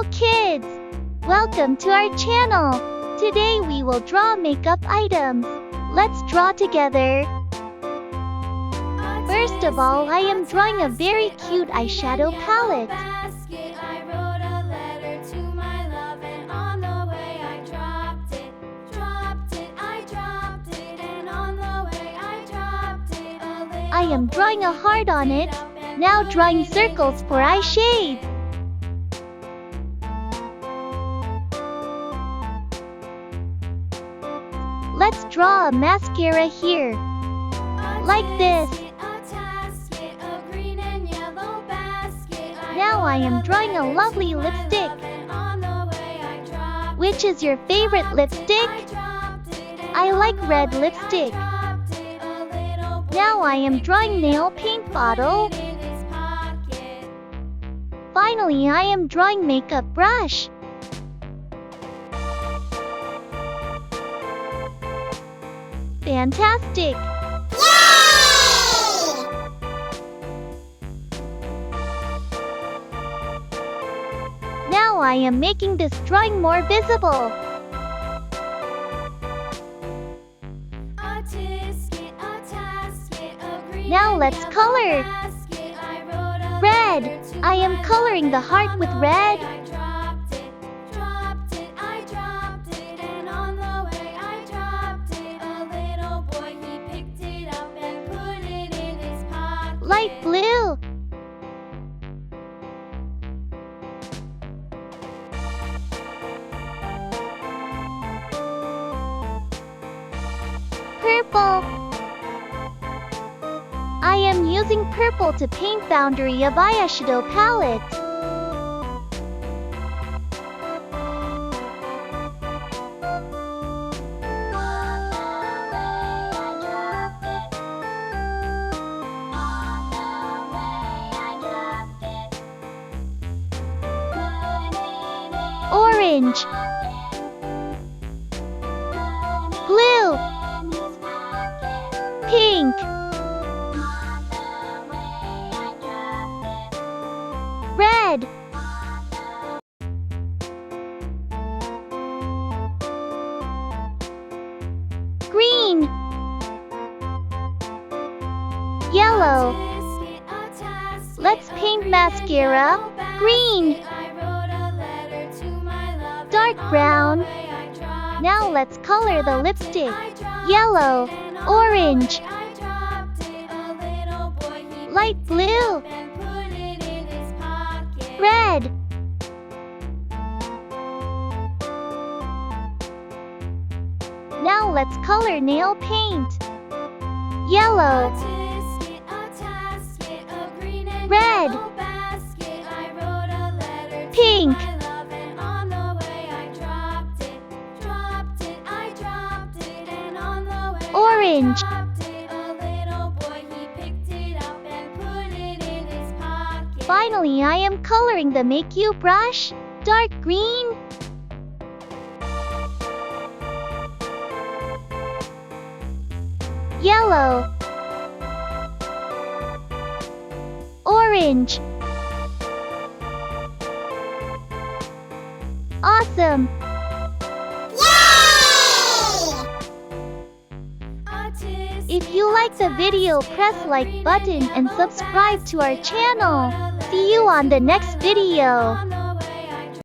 Hello kids! Welcome to our channel. Today we will draw makeup items. Let's draw together. First of all, I am drawing a very cute eyeshadow palette. I am drawing a heart on it. Now drawing circles for eye shades. Let's draw a mascara here. Like this. Now I am drawing a lovely lipstick. Which is your favorite lipstick? I like red lipstick. Now I am drawing nail paint bottle. Finally, I am drawing makeup brush. Fantastic! Yay! Now I am making this drawing more visible. Now let's color. Red. I am coloring the heart with red. Light blue. Purple. I am using purple to paint boundary of eyeshadow palette. Orange. Blue. Pink. Red. Green. Yellow. Let's paint mascara. Green. Dark brown. Now let's color the lipstick. Yellow. Orange. Light blue. Red. Now let's color nail paint. Yellow. Red. Pink. Orange. Finally, I am coloring the Make You brush. Dark green. Yellow. Orange. Awesome! If you like the video, press like button and subscribe to our channel. See you on the next video.